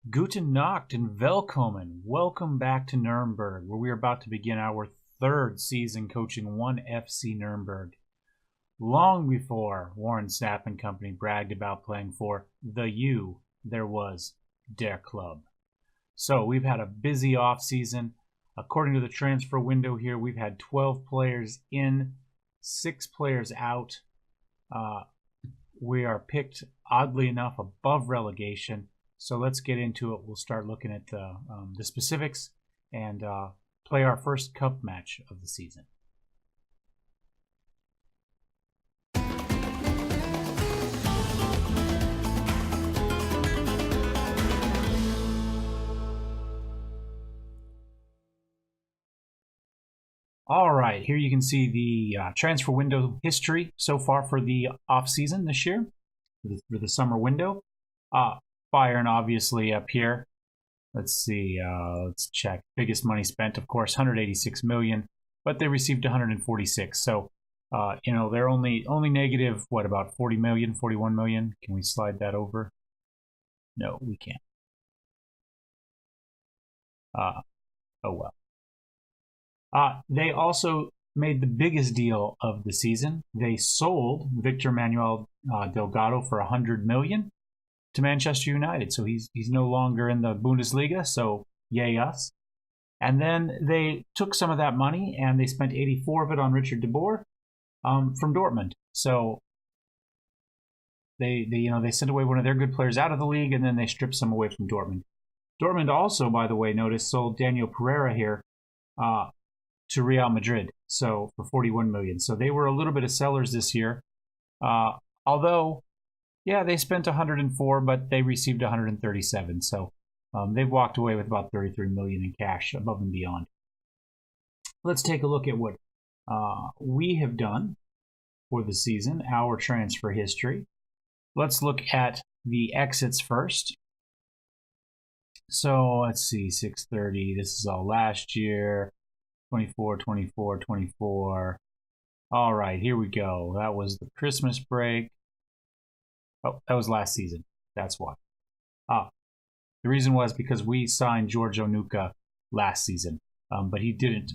Guten Nacht and Willkommen. Welcome back to Nuremberg, where we are about to begin our third season coaching 1FC Nurnberg. Long before Warren Sapp and company bragged about playing for the U, there was Der Club. So we've had a busy off season. According to the transfer window here, we've had 12 players in, 6 players out. We are picked, oddly enough, above relegation. So let's get into it. We'll start looking at the specifics and play our first cup match of the season. All right, here you can see the transfer window history so far for the off season this year, for the summer window. Bayern obviously up here. Let's see, let's check. Biggest money spent, of course, 186 million, but they received 146. So, they're only negative, what, about 40 million, 41 million? Can we slide that over? No, we can't. Oh well. They also made the biggest deal of the season. They sold Victor Manuel Delgado for 100 million. To Manchester United, so he's no longer in the Bundesliga, so yay us. And then they took some of that money and they spent 84 of it on Richard de Boer from Dortmund. So they sent away one of their good players out of the league, and then they stripped some away from Dortmund. Dortmund also, by the way, notice sold Daniel Pereira here to Real Madrid, so for 41 million. So they were a little bit of sellers this year, although. Yeah, they spent 104, but they received 137. So they've walked away with about 33 million in cash above and beyond. Let's take a look at what we have done for the season, our transfer history. Let's look at the exits first. So let's see, 630. This is all last year. 24, 24, 24. All right, here we go. That was the Christmas break. Oh, that was last season. That's why. The reason was because we signed George Onuka last season, but he didn't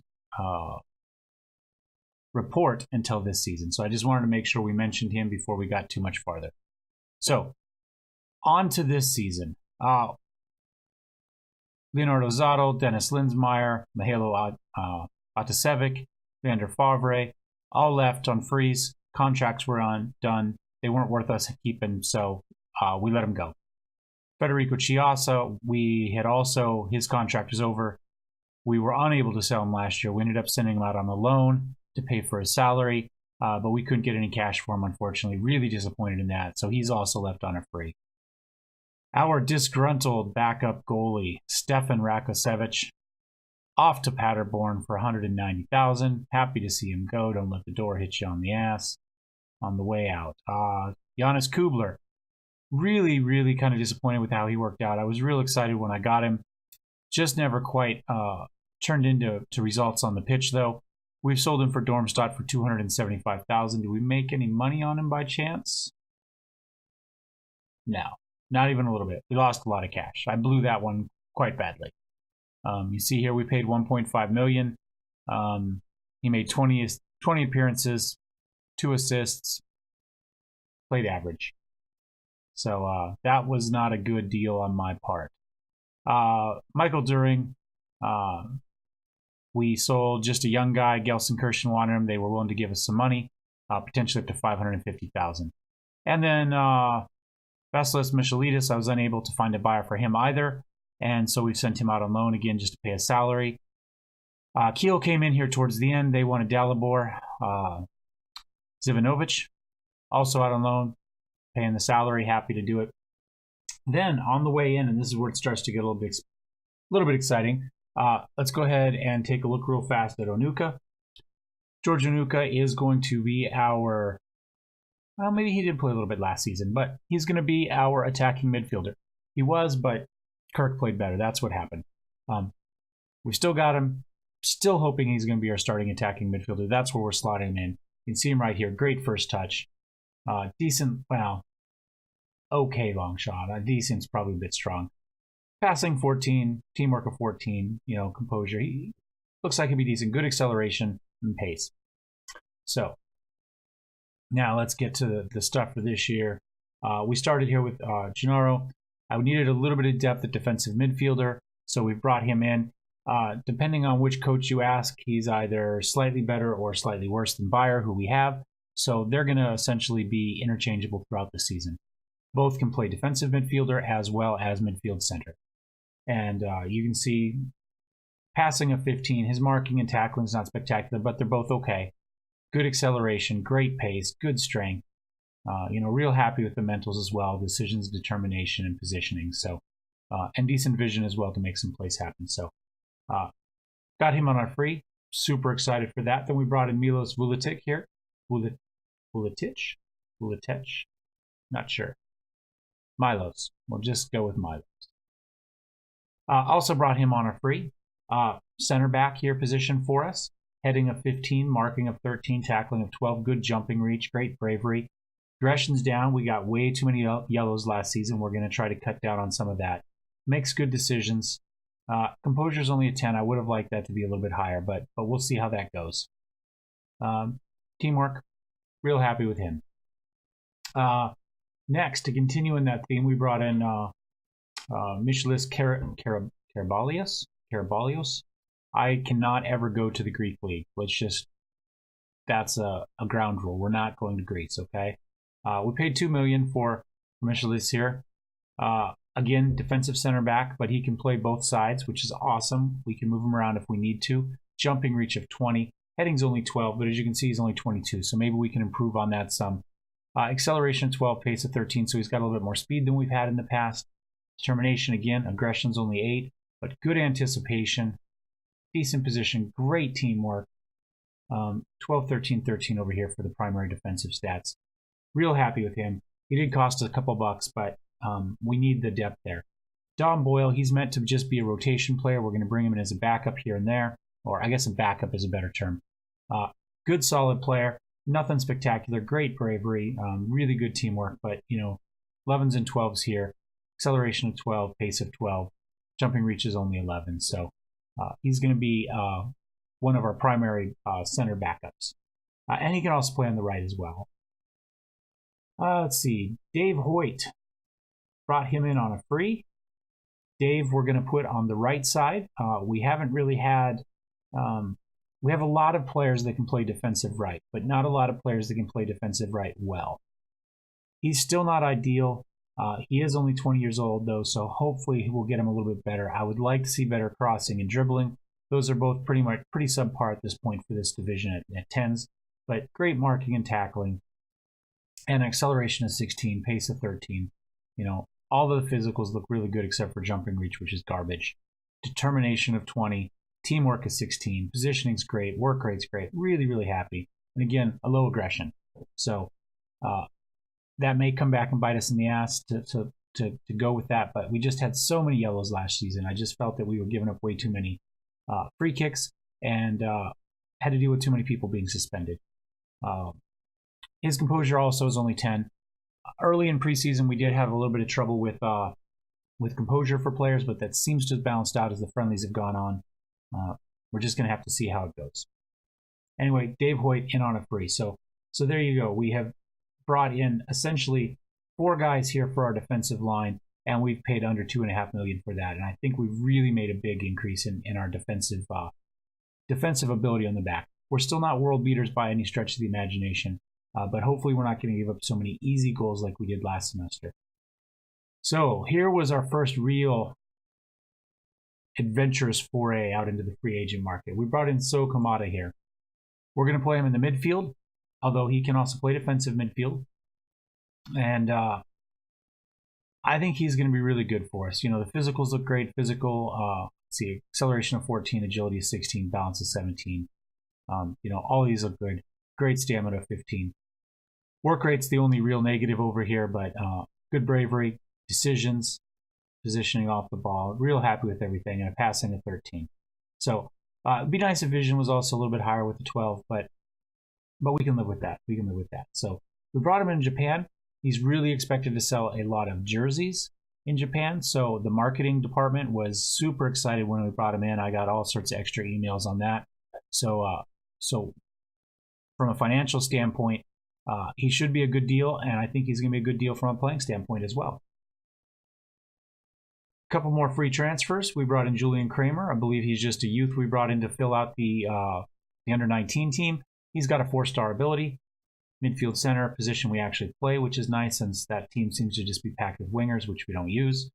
report until this season. So I just wanted to make sure we mentioned him before we got too much farther. So, on to this season. Leonardo Zotto, Dennis Linsmeyer, Mihailo Atasevic, Vander Favre, all left on freeze. Contracts were done. They weren't worth us keeping, so we let him go. Federico Chiasa, his contract was over. We were unable to sell him last year. We ended up sending him out on a loan to pay for his salary, but we couldn't get any cash for him, unfortunately. Really disappointed in that, so he's also left on a free. Our disgruntled backup goalie, Stefan Rakosevic, off to Paderborn for 190,000. Happy to see him go. Don't let the door hit you on the ass on the way out. Jonas Kubler, really, really kind of disappointed with how he worked out. I was real excited when I got him. Just never quite turned into results on the pitch, though. We've sold him for Darmstadt for 275,000. Do we make any money on him by chance? No, not even a little bit. We lost a lot of cash. I blew that one quite badly. You see here we paid 1.5 million. He made 20 appearances, 2 assists, played average. So that was not a good deal on my part. Michael During, we sold just a young guy. Gelsenkirchen wanted him. They were willing to give us some money, potentially up to 550,000. And then Vasilis Michailidis, I was unable to find a buyer for him either. And so we sent him out on loan again just to pay a salary. Kiel came in here towards the end. They wanted Dalibor. Zivanovic, also out on loan, paying the salary, happy to do it. Then on the way in, and this is where it starts to get a little bit exciting. Let's go ahead and take a look real fast at Onuka. George Onuka is going to be our, well, maybe he did play a little bit last season, but he's going to be our attacking midfielder. He was, but Kirk played better. That's what happened. We still got him. Still hoping he's going to be our starting attacking midfielder. That's where we're slotting him in. You can see him right here. Great first touch. Decent, well, okay long shot. Decent's probably a bit strong. Passing 14, teamwork of 14, composure. He looks like he'd be decent. Good acceleration and pace. So now let's get to the stuff for this year. We started here with Gennaro. I needed a little bit of depth at defensive midfielder, so we brought him in. Depending on which coach you ask, he's either slightly better or slightly worse than Bayer, who we have. So they're going to essentially be interchangeable throughout the season. Both can play defensive midfielder as well as midfield center. And you can see passing of 15, his marking and tackling is not spectacular, but they're both okay. Good acceleration, great pace, good strength. Real happy with the mentals as well, decisions, determination, and positioning. So, and decent vision as well to make some plays happen. So, got him on our free. Super excited for that. Then we brought in Milos Vuletic here. Vuletic? Not sure. Milos. We'll just go with Milos. Also brought him on a free. Center back here position for us. Heading of 15, marking of 13, tackling of 12. Good jumping reach, great bravery. Aggression's down. We got way too many yellows last season. We're going to try to cut down on some of that. Makes good decisions. Composure's only a 10. I would have liked that to be a little bit higher, but we'll see how that goes. Teamwork, real happy with him. Next, to continue in that theme, we brought in Michelis Karabalios. I cannot ever go to the Greek league. That's a ground rule. We're not going to Greece, okay? We paid $2 million for Michelis here. Again, defensive center back, but he can play both sides, which is awesome. We can move him around if we need to. Jumping reach of 20. Heading's only 12, but as you can see, he's only 22, so maybe we can improve on that some. Acceleration 12, pace of 13, so he's got a little bit more speed than we've had in the past. Determination, again, aggression's only 8, but good anticipation, decent position, great teamwork. 12, 13, 13 over here for the primary defensive stats. Real happy with him. He did cost us a couple bucks, but we need the depth there. Dom Boyle, he's meant to just be a rotation player. We're going to bring him in as a backup here and there, or I guess a backup is a better term. Good, solid player. Nothing spectacular. Great bravery. Really good teamwork, but 11s and 12s here. Acceleration of 12, pace of 12. Jumping reach is only 11, so he's going to be one of our primary center backups. And he can also play on the right as well. Let's see. Dave Hoyt. Brought him in on a free. Dave, we're going to put on the right side. We haven't really had... we have a lot of players that can play defensive right, but not a lot of players that can play defensive right well. He's still not ideal. He is only 20 years old, though, so hopefully we'll get him a little bit better. I would like to see better crossing and dribbling. Those are both pretty subpar at this point for this division at 10s, but great marking and tackling. And acceleration of 16, pace of 13. All the physicals look really good except for jumping reach, which is garbage. Determination of 20. Teamwork is 16. Positioning's great. Work rate's great. Really, really happy. And again, a low aggression. So that may come back and bite us in the ass to go with that. But we just had so many yellows last season. I just felt that we were giving up way too many free kicks and had to deal with too many people being suspended. His composure also is only 10. Early in preseason, we did have a little bit of trouble with composure for players, but that seems to have balanced out as the friendlies have gone on. We're just going to have to see how it goes. Anyway, Dave Hoyt in on a free. So there you go. We have brought in essentially 4 guys here for our defensive line, and we've paid under $2.5 million for that. And I think we've really made a big increase in our defensive ability on the back. We're still not world beaters by any stretch of the imagination, but hopefully we're not going to give up so many easy goals like we did last semester. So here was our first real adventurous foray out into the free agent market. We brought in So Kamada here. We're going to play him in the midfield, although he can also play defensive midfield. And I think he's going to be really good for us. The physicals look great. Let's see, acceleration of 14, agility of 16, balance of 17. All these look good. Great stamina of 15. Work rate's the only real negative over here, but good bravery, decisions, positioning off the ball. Real happy with everything, and a passing of 13. So it'd be nice if vision was also a little bit higher with the 12, but we can live with that. So we brought him in Japan. He's really expected to sell a lot of jerseys in Japan. So the marketing department was super excited when we brought him in. I got all sorts of extra emails on that. So from a financial standpoint, he should be a good deal, and I think he's going to be a good deal from a playing standpoint as well. A couple more free transfers. We brought in Julian Kramer. I believe he's just a youth we brought in to fill out the under-19 team. He's got a 4-star ability. Midfield center, position we actually play, which is nice since that team seems to just be packed with wingers, which we don't use.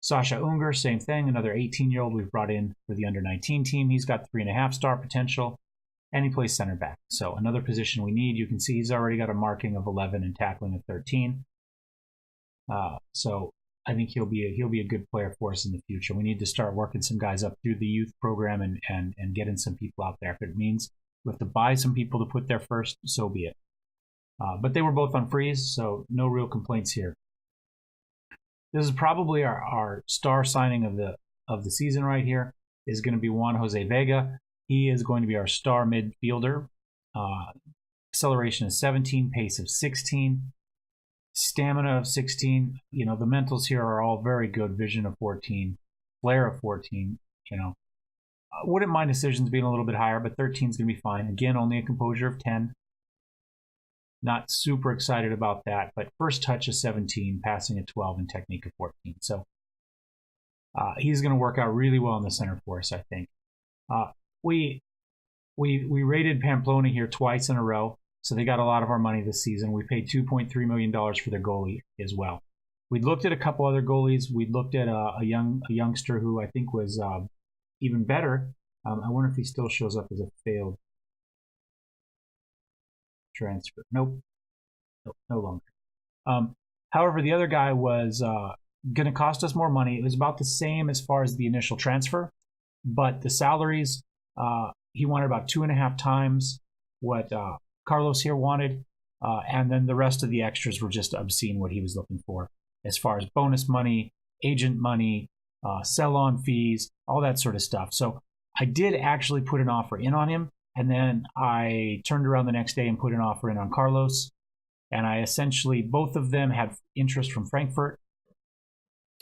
Sasha Unger, same thing, another 18-year-old we've brought in for the under-19 team. He's got 3.5-star potential, and he plays center back. So another position we need. You can see he's already got a marking of 11 and tackling of 13. So I think he'll be a good player for us in the future. We need to start working some guys up through the youth program and getting some people out there. If it means we have to buy some people to put there first, so be it. But they were both on freeze, so no real complaints here. This is probably our star signing of the season right here. Is going to be Juan Jose Vega. He is going to be our star midfielder. Acceleration of 17, pace of 16, stamina of 16. You know, the mentals here are all very good. Vision of 14, flair of 14. You know, I wouldn't mind decisions being a little bit higher, but 13 is going to be fine. Again, only a composure of 10. Not super excited about that, but first touch is 17, passing at 12, and technique of 14. So he's going to work out really well in the center for us, I think. We rated Pamplona here twice in a row, so they got a lot of our money this season. We paid $2.3 million for their goalie as well. We looked at a couple other goalies. We looked at a youngster who I think was even better. I wonder if he still shows up as a failed transfer. Nope, no longer. However, the other guy was going to cost us more money. It was about the same as far as the initial transfer, but the salaries, he wanted about 2.5 times what Carlos here wanted, and then the rest of the extras were just obscene what he was looking for as far as bonus money, agent money, sell-on fees, all that sort of stuff. So I did actually put an offer in on him, and then I turned around the next day and put an offer in on Carlos. And I essentially, both of them had interest from Frankfurt.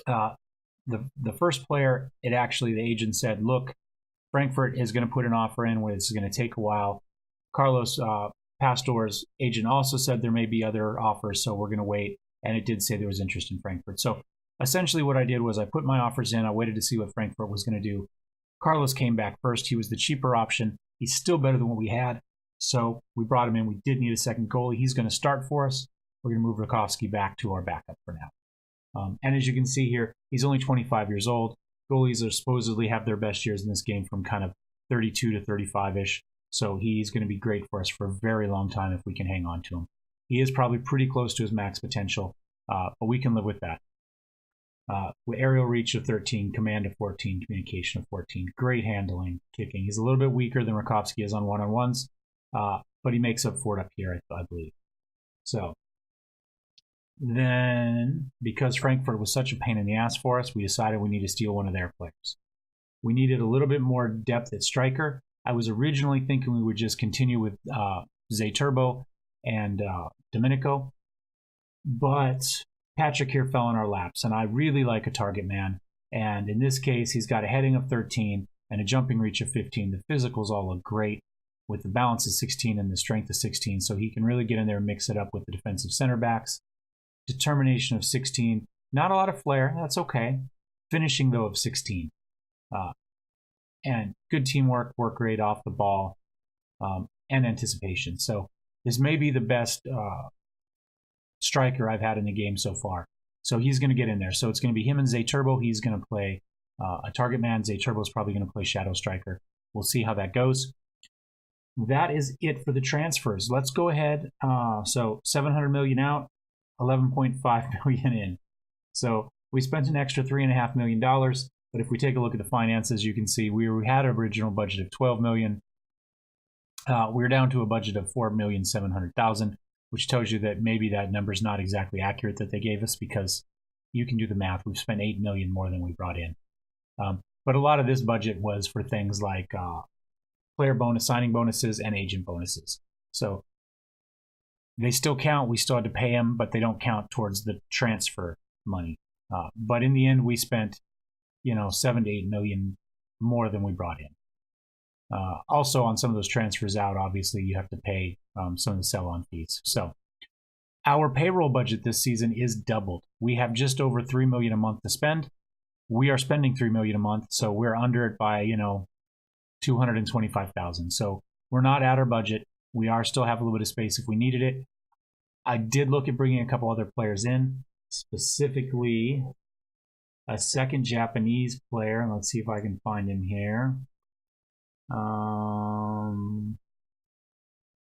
The first player, the agent said, look, Frankfurt is going to put an offer in, it's going to take a while. Carlos Pastor's agent also said there may be other offers, so we're going to wait. And it did say there was interest in Frankfurt. So essentially what I did was I put my offers in. I waited to see what Frankfurt was going to do. Carlos came back first. He was the cheaper option. He's still better than what we had. So we brought him in. We did need a second goalie. He's going to start for us. We're going to move Rakovsky back to our backup for now. And as you can see here, he's only 25 years old. Goalies are supposedly have their best years in this game from kind of 32 to 35-ish. So he's going to be great for us for a very long time if we can hang on to him. He is probably pretty close to his max potential, but we can live with that. With aerial reach of 13, command of 14, communication of 14, great handling, kicking. He's a little bit weaker than Rakovsky is on one-on-ones, but he makes up for it up here, I believe. So then, because Frankfurt was such a pain in the ass for us, we decided we need to steal one of their players. We needed a little bit more depth at striker. I was originally thinking we would just continue with Zay Turbo and Domenico, but Patrick here fell in our laps, and I really like a target man. And in this case, he's got a heading of 13 and a jumping reach of 15. The physicals all look great with the balance of 16 and the strength of 16, so he can really get in there and mix it up with the defensive center backs. Determination of 16. Not a lot of flair. That's okay. Finishing, though, of 16. And good teamwork, work rate off the ball, and anticipation. So this may be the best striker I've had in the game so far. So he's going to get in there. So it's going to be him and Zay Turbo. He's going to play a target man. Zay Turbo is probably going to play shadow striker. We'll see how that goes. That is it for the transfers. Let's go ahead. So 700 million out, 11.5 million in. So we spent an extra $3.5 million. But if we take a look at the finances, you can see we had an original budget of 12 million. We're down to a budget of 4,700,000, which tells you that maybe that number is not exactly accurate that they gave us, because you can do the math. We've spent 8 million more than we brought in. But a lot of this budget was for things like player bonus, signing bonuses, and agent bonuses. So they still count. We still had to pay them, but they don't count towards the transfer money. But in the end, we spent, 7 to 8 million more than we brought in. Also, on some of those transfers out, obviously, you have to pay some of the sell-on fees. So our payroll budget this season is doubled. We have just over $3 million a month to spend. We are spending $3 million a month, so we're under it by, $225,000. So we're not at our budget. We are still have a little bit of space if we needed it. I did look at bringing a couple other players in, specifically a second Japanese player. Let's see if I can find him here.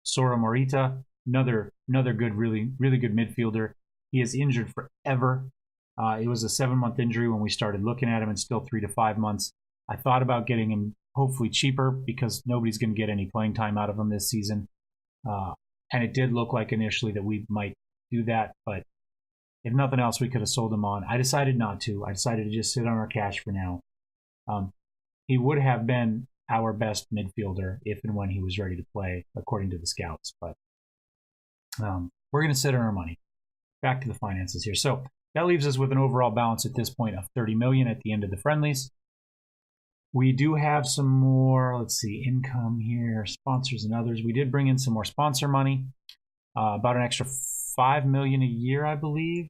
Sora Morita, another good, really good midfielder. He is injured forever. It was a 7-month injury when we started looking at him, and still 3 to 5 months. I thought about getting him hopefully cheaper because nobody's going to get any playing time out of him this season. And it did look like initially that we might do that, but if nothing else, we could have sold him on. I decided not to. I decided to just sit on our cash for now. He would have been our best midfielder if and when he was ready to play, according to the scouts. But we're going to sit on our money. Back to the finances here. So that leaves us with an overall balance at this point of $30 million at the end of the friendlies. We do have some more, let's see, income here, sponsors and others. We did bring in some more sponsor money, about an extra $5 million a year, I believe.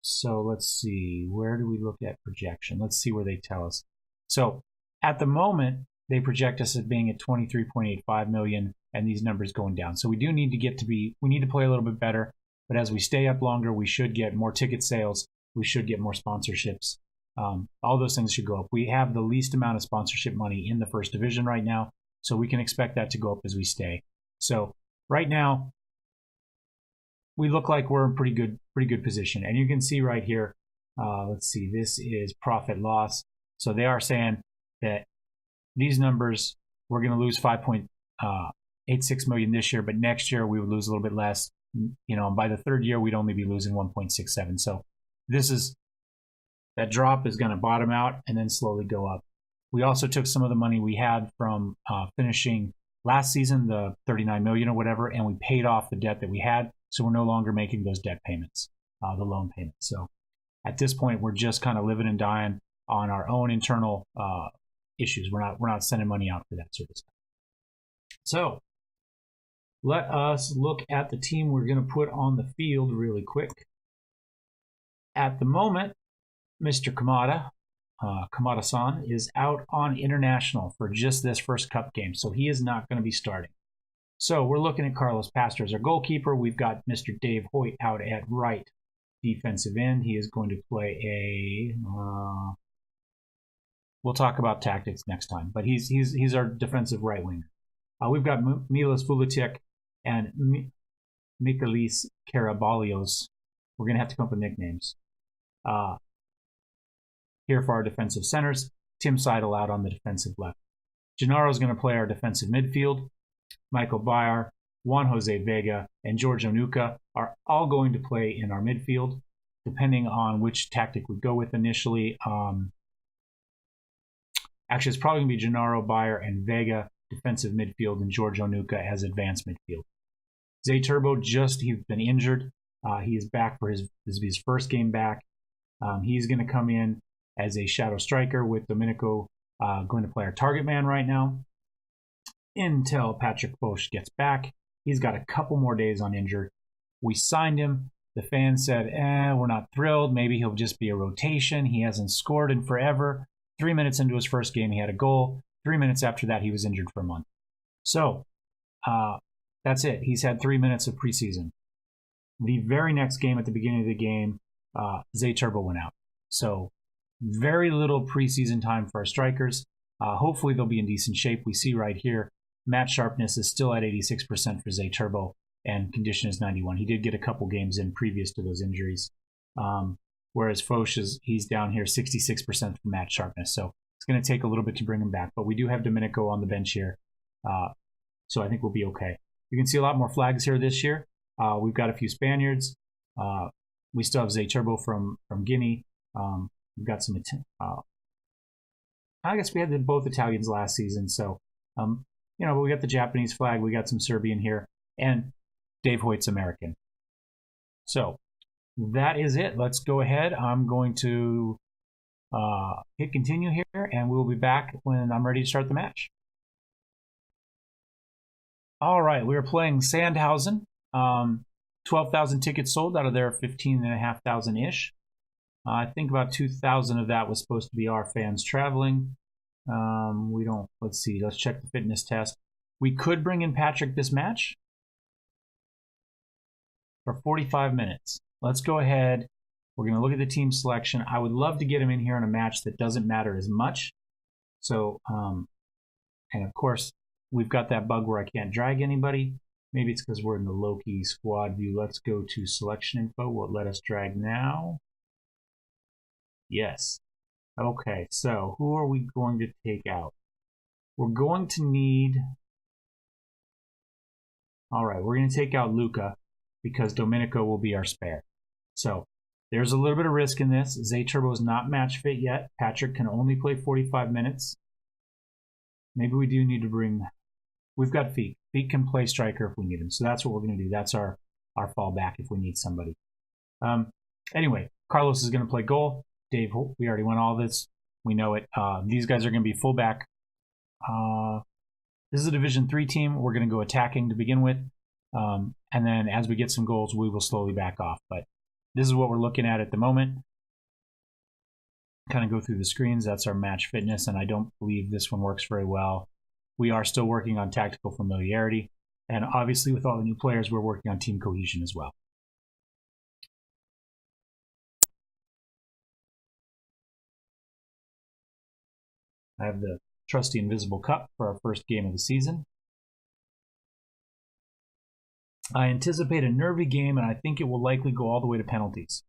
So let's see, where do we look at projection? Let's see where they tell us. So at the moment, they project us as being at 23.85 million, and these numbers going down. So we do need to we need to play a little bit better. But as we stay up longer, we should get more ticket sales. We should get more sponsorships. All those things should go up. We have the least amount of sponsorship money in the first division right now, so we can expect that to go up as we stay. So right now, we look like we're in pretty good position. And you can see right here, let's see, this is profit loss. So they are saying that these numbers, we're going to lose 5.86 million this year, but next year we would lose a little bit less. And by the third year, we'd only be losing 1.67. So that drop is going to bottom out and then slowly go up. We also took some of the money we had from finishing last season, the 39 million or whatever, and we paid off the debt that we had. So we're no longer making those debt payments, the loan payments. So at this point, we're just kind of living and dying on our own internal issues. We're not sending money out for that sort of stuff. So let us look at the team we're going to put on the field really quick. At the moment, Mr. Kamada-san is out on international for just this first cup game, so he is not going to be starting. So we're looking at Carlos Pastor as our goalkeeper. We've got Mr. Dave Hoyt out at right defensive end. He is going to play we'll talk about tactics next time, but he's our defensive right winger. We've got Milos Vuletic and Mikalis Karabalios. We're going to have to come up with nicknames. Here for our defensive centers, Tim Seidel out on the defensive left. Gennaro is going to play our defensive midfield. Michael Bayer, Juan Jose Vega, and George Onuka are all going to play in our midfield, depending on which tactic we go with initially. Actually, it's probably going to be Gennaro, Bayer, and Vega defensive midfield, and George Onuka as advanced midfield. Zay Turbo, he's been injured. He is back for his first game back. He's going to come in as a shadow striker with Domenico going to play our target man right now until Patrick Foch gets back. He's got a couple more days on injured. We signed him. The fans said, we're not thrilled. Maybe he'll just be a rotation. He hasn't scored in forever. 3 minutes into his first game, he had a goal. 3 minutes after that, he was injured for a month. So that's it. He's had 3 minutes of preseason. The very next game, at the beginning of the game, Zay Turbo went out. So very little preseason time for our strikers. Hopefully they'll be in decent shape. We see right here, match sharpness is still at 86% for Zay Turbo, and condition is 91. He did get a couple games in previous to those injuries. Whereas Foch he's down here 66% for match sharpness. So it's going to take a little bit to bring him back. But we do have Domenico on the bench here. So I think we'll be okay. You can see a lot more flags here this year. We've got a few Spaniards. We still have Zay Turbo from Guinea. We've got some, I guess we had both Italians last season. So, but we got the Japanese flag. We got some Serbian here. And Dave Hoyt's American. So that is it. Let's go ahead. I'm going to hit continue here, and we'll be back when I'm ready to start the match. All right, we are playing Sandhausen. 12,000 tickets sold out of their 15,500-ish. I think about 2,000 of that was supposed to be our fans traveling. Let's see, let's check the fitness test. We could bring in Patrick this match for 45 minutes. Let's go ahead. We're going to look at the team selection. I would love to get him in here in a match that doesn't matter as much. So, and of course, we've got that bug where I can't drag anybody. Maybe it's because we're in the Loki squad view. Let's go to selection info. Will it let us drag now? Yes. Okay, so who are we going to take out? We're going to need... All right, we're going to take out Luca because Domenico will be our spare. So there's a little bit of risk in this. Zayturbo is not match fit yet. Patrick can only play 45 minutes. Maybe we do need to bring... We've got Feet. Feet can play striker if we need him. So that's what we're going to do. That's our fallback if we need somebody. Anyway, Carlos is going to play goal. Dave, we already went all this. We know it. These guys are going to be fullback. This is a Division 3 team. We're going to go attacking to begin with. And then as we get some goals, we will slowly back off. But this is what we're looking at the moment. Kind of go through the screens. That's our match fitness. And I don't believe this one works very well. We are still working on tactical familiarity. And obviously with all the new players, we're working on team cohesion as well. I have the trusty Invisible Cup for our first game of the season. I anticipate a nervy game, and I think it will likely go all the way to penalties.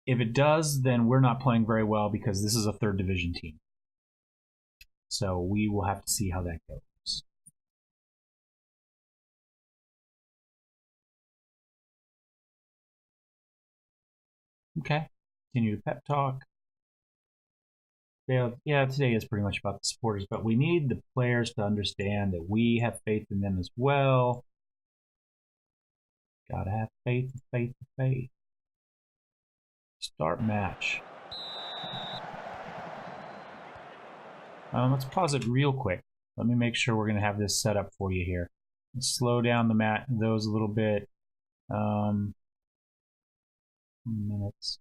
If it does, then we're not playing very well because this is a third division team. So we will have to see how that goes. Okay, continue to pep talk. Yeah, today is pretty much about the supporters, but we need the players to understand that we have faith in them as well. Gotta have faith, faith, faith. Start match. Let's pause it real quick. Let me make sure we're going to have this set up for you here. Let's slow down those a little bit. Minutes.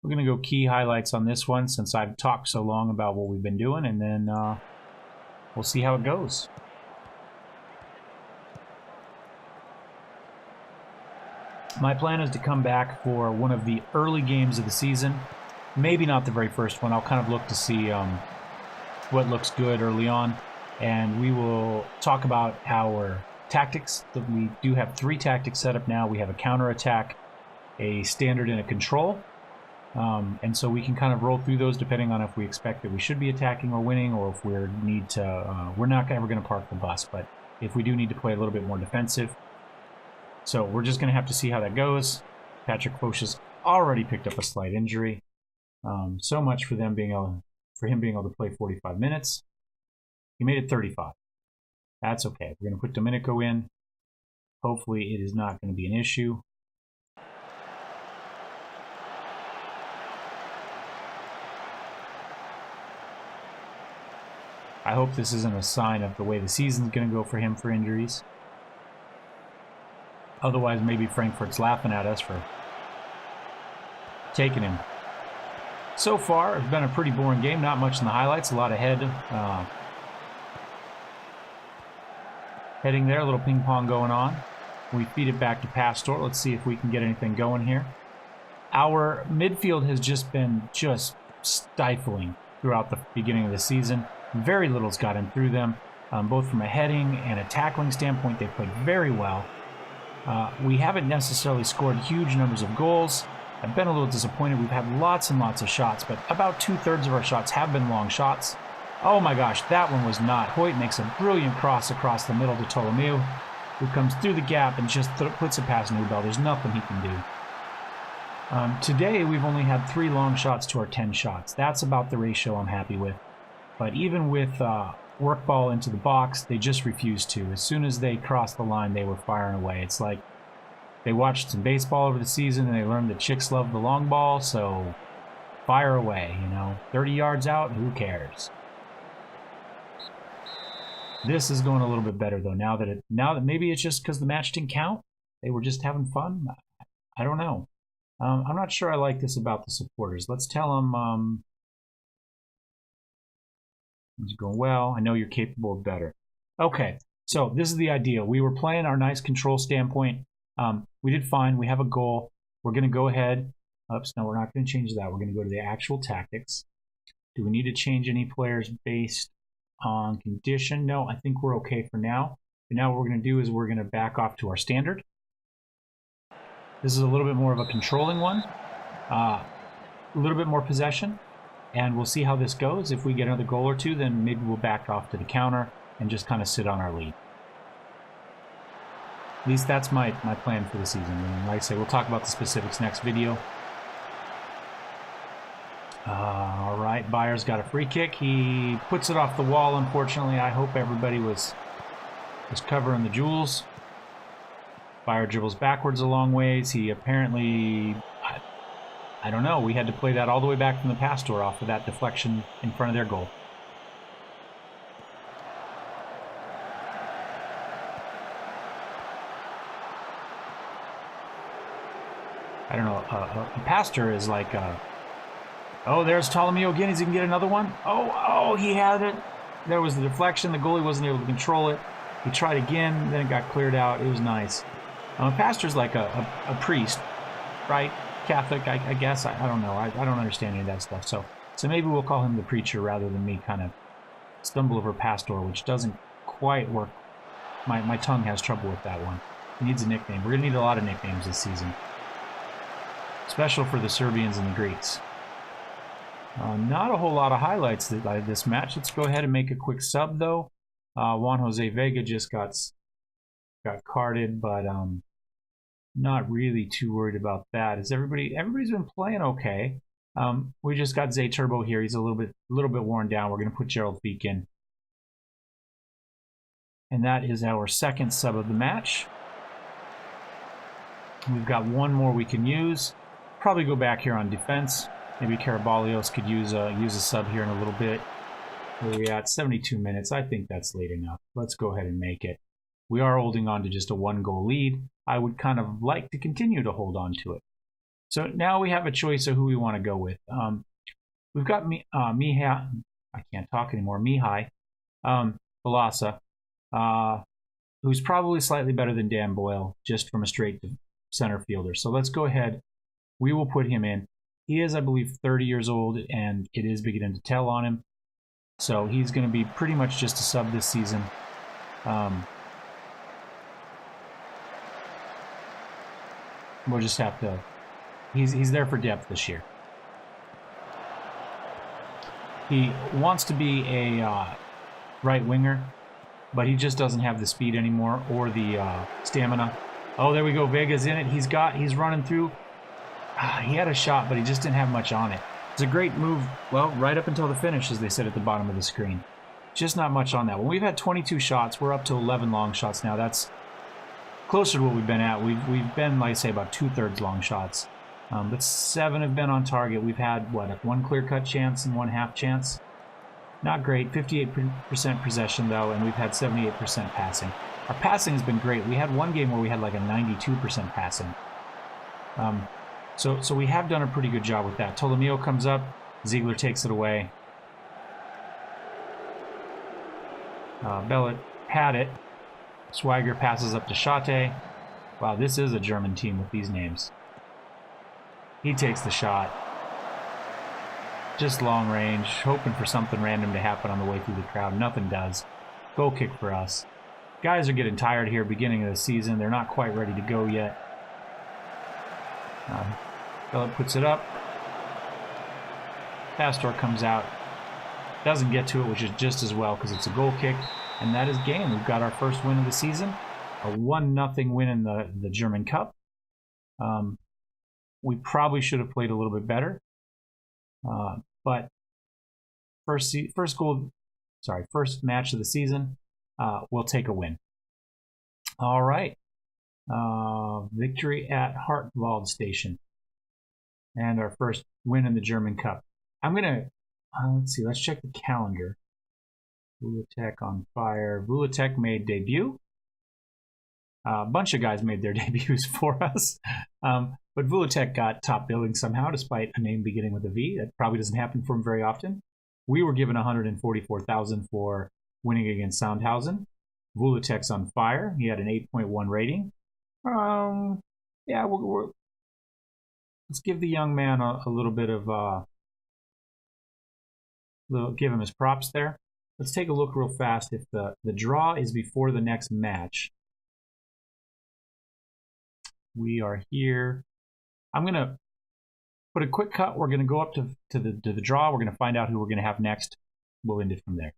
We're going to go key highlights on this one since I've talked so long about what we've been doing, and then we'll see how it goes. My plan is to come back for one of the early games of the season. Maybe not the very first one. I'll kind of look to see what looks good early on, and we will talk about our tactics. We do have 3 tactics set up now. We have a counterattack, a standard, and a control. And so we can kind of roll through those depending on if we expect that we should be attacking or winning, or if we're not ever going to park the bus, but if we do need to play a little bit more defensive. So we're just going to have to see how that goes. Patrick Foch has already picked up a slight injury. So much for him being able to play 45 minutes. He made it 35. That's okay. We're going to put Domenico in. Hopefully it is not going to be an issue. I hope this isn't a sign of the way the season's going to go for him for injuries. Otherwise, maybe Frankfurt's laughing at us for taking him. So far, it's been a pretty boring game. Not much in the highlights. A lot of heading there. A little ping pong going on. We feed it back to Pastor. Let's see if we can get anything going here. Our midfield has just been stifling throughout the beginning of the season. Very little's gotten through them, both from a heading and a tackling standpoint. They've played very well. We haven't necessarily scored huge numbers of goals. I've been a little disappointed. We've had lots and lots of shots, but about 2/3 of our shots have been long shots. Oh my gosh, that one was not. Hoyt makes a brilliant cross across the middle to Ptolemy, who comes through the gap and just puts it past Nubel. There's nothing he can do. Today, we've only had 3 long shots to our 10 shots. That's about the ratio I'm happy with. But even with work ball into the box, they just refused to. As soon as they crossed the line, they were firing away. It's like They watched some baseball over the season and they learned that chicks love the long ball, so fire away, you know. 30 yards out, who cares? This is going a little bit better though. Now that maybe it's just because the match didn't count. They were just having fun. I don't know. I'm not sure I like this about the supporters. Let's tell them it's going well. I know you're capable of better. Okay, so this is the idea. We were playing our nice control standpoint. We did fine. We have a goal. We're going to go ahead. Oops, no, we're not going to change that. We're going to go to the actual tactics. Do we need to change any players based on condition? No, I think we're okay for now. But now what we're going to do is we're going to back off to our standard. This is a little bit more of a controlling one. A little bit more possession. And we'll see how this goes. If we get another goal or two, then maybe we'll back off to the counter and just kind of sit on our lead. At least that's my plan for the season. And like I say, we'll talk about the specifics next video. All right, Bayer's got a free kick. He puts it off the wall, unfortunately. I hope everybody was covering the jewels. Bayer dribbles backwards a long ways. He apparently, I don't know, we had to play that all the way back from the Pastor off of that deflection in front of their goal. I don't know, a Pastor is like, oh, there's Ptolemy again. Is he going to get another one? Oh, he had it. There was the deflection. The goalie wasn't able to control it. He tried again, then it got cleared out. It was nice. A pastor's like a priest, right? Catholic, I guess. I don't know. I don't understand any of that stuff. So maybe we'll call him the preacher rather than me kind of stumble over pastor, which doesn't quite work. My tongue has trouble with that one. He needs a nickname. We're going to need a lot of nicknames this season. Special for the Serbians and the Greeks. Not a whole lot of highlights this match. Let's go ahead and make a quick sub, though. Juan Jose Vega just got carded, but not really too worried about that. Everybody's been playing okay. We just got Zay Turbo here. He's a little bit worn down. We're going to put Gerald Feek in. And that is our second sub of the match. We've got one more we can use. Probably go back here on defense. Maybe Karabalios could use a sub here in a little bit. Where are we at? 72 minutes. I think that's late enough. Let's go ahead and make it. We are holding on to just a 1-goal lead. I would kind of like to continue to hold on to it. So now we have a choice of who we want to go with. We've got Mihai. I can't talk anymore. Mihai Balasa, who's probably slightly better than Dan Boyle, just from a straight center fielder. So let's go ahead. We will put him in. He is, I believe, 30 years old, and it is beginning to tell on him. So he's going to be pretty much just a sub this season. We'll just have to... He's there for depth this year. He wants to be a right winger, but he just doesn't have the speed anymore or the stamina. Oh, there we go. Vega's in it. He's running through. He had a shot, but he just didn't have much on it. It's a great move, well, right up until the finish, as they said at the bottom of the screen. Just not much on that. When we've had 22 shots, we're up to 11 long shots now. That's closer to what we've been at. We've been, like I say, about 2/3 long shots. But 7 have been on target. We've had, what, 1 clear-cut chance and 1 half chance? Not great. 58% possession, though, and we've had 78% passing. Our passing has been great. We had one game where we had like a 92% passing. So we have done a pretty good job with that. Tolomeo comes up. Ziegler takes it away. Bellet had it. Swagger passes up to Schate. Wow, this is a German team with these names. He takes the shot. Just long range, hoping for something random to happen on the way through the crowd. Nothing does. Goal kick for us. Guys are getting tired here beginning of the season. They're not quite ready to go yet. Bellet puts it up. Pastor comes out. Doesn't get to it, which is just as well because it's a goal kick. And that is game. We've got our first win of the season. A 1-0 win in the German Cup. We probably should have played a little bit better. But first match of the season, we'll take a win. All right. Victory at Hartwald Station. And our first win in the German Cup. I'm going to, let's see, let's check the calendar. Vulatech on fire. Vulatech made debut. A bunch of guys made their debuts for us. But Vulatech got top billing somehow, despite a name beginning with a V. That probably doesn't happen for him very often. We were given $144,000 for winning against Sandhausen. Vulatech's on fire. He had an 8.1 rating. Yeah, let's give the young man a little bit of, give him his props there. Let's take a look real fast. If the draw is before the next match, we are here. I'm going to put a quick cut. We're going to go up to the draw. We're going to find out who we're going to have next. We'll end it from there.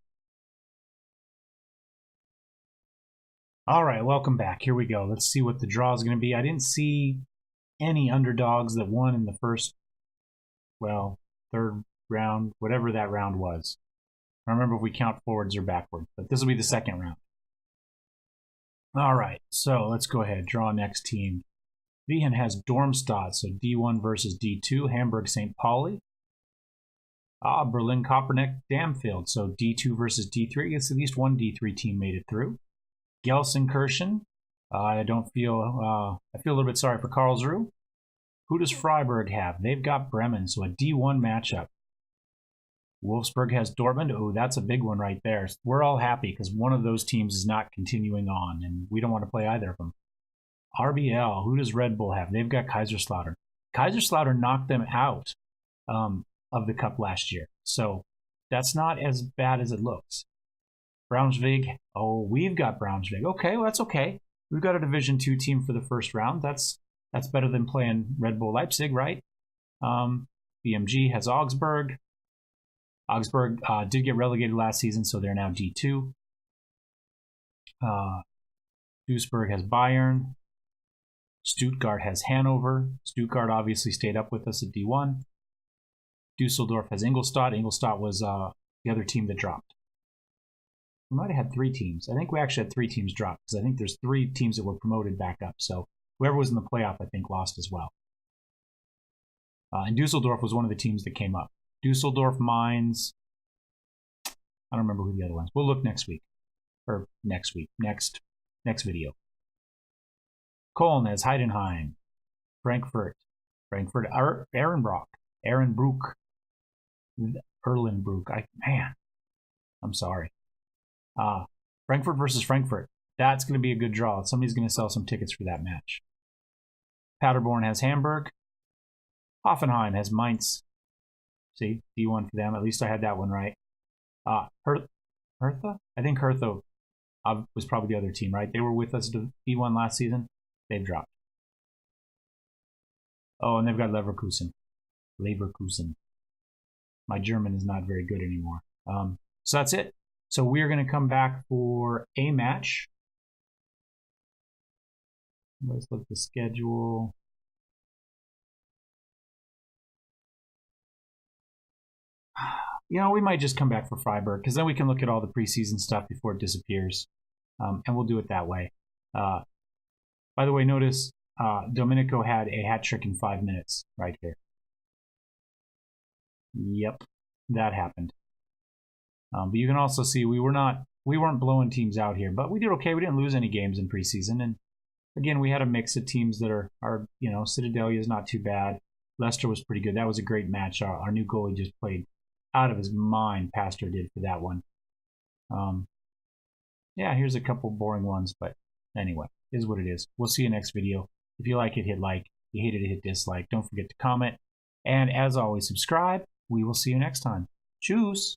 All right, welcome back. Here we go. Let's see what the draw is going to be. I didn't see any underdogs that won in the first, well, third round, whatever that round was. I don't remember if we count forwards or backwards, but this will be the second round. All right, so let's go ahead. Draw next team. Wien has Dormstadt, so D1 versus D2. Hamburg St. Pauli. Berlin Kopernik Damfield, so D2 versus D3. I guess at least one D3 team made it through. Gelsenkirchen. I feel a little bit sorry for Karlsruhe. Who does Freiburg have? They've got Bremen, so a D1 matchup. Wolfsburg has Dortmund. Oh, that's a big one right there. We're all happy because one of those teams is not continuing on, and we don't want to play either of them. RBL, who does Red Bull have? They've got Kaiserslautern. Kaiserslautern knocked them out of the cup last year, so that's not as bad as it looks. Braunschweig, oh, we've got Braunschweig. Okay, well, that's okay. We've got a Division 2 team for the first round. That's better than playing Red Bull Leipzig, right? BMG has Augsburg. Augsburg did get relegated last season, so they're now D2. Duisburg has Bayern. Stuttgart has Hanover. Stuttgart obviously stayed up with us at D1. Dusseldorf has Ingolstadt. Ingolstadt was the other team that dropped. We might have had three teams. I think we actually had three teams drop because I think there's three teams that were promoted back up. So whoever was in the playoff, I think, lost as well. And Dusseldorf was one of the teams that came up. Dusseldorf, Mainz. I don't remember who the other ones. We'll look next week. Or next week. Next video. Köln has Heidenheim. Frankfurt. Ehrenbruck. Erlenbruck. I'm sorry. Frankfurt versus Frankfurt. That's going to be a good draw. Somebody's going to sell some tickets for that match. Paderborn has Hamburg. Hoffenheim has Mainz. See, D1 for them. At least I had that one right. Hertha? I think Hertha was probably the other team, right? They were with us to D1 last season. They've dropped. Oh, and they've got Leverkusen. My German is not very good anymore. So that's it. So we're going to come back for a match. Let's look at the schedule. You know, we might just come back for Freiburg because then we can look at all the preseason stuff before it disappears. And we'll do it that way. By the way, notice Domenico had a hat trick in 5 minutes right here. Yep, that happened. But you can also see we weren't blowing teams out here, but we did okay. We didn't lose any games in preseason, and again, we had a mix of teams that are Citadelia is not too bad. Leicester was pretty good. That was a great match. Our new goalie just played out of his mind. Pastor did for that one. Yeah, here's a couple boring ones, but anyway, it is what it is. We'll see you next video. If you like it, hit like. If you hated it, hit dislike. Don't forget to comment. And as always, subscribe. We will see you next time. Tschüss.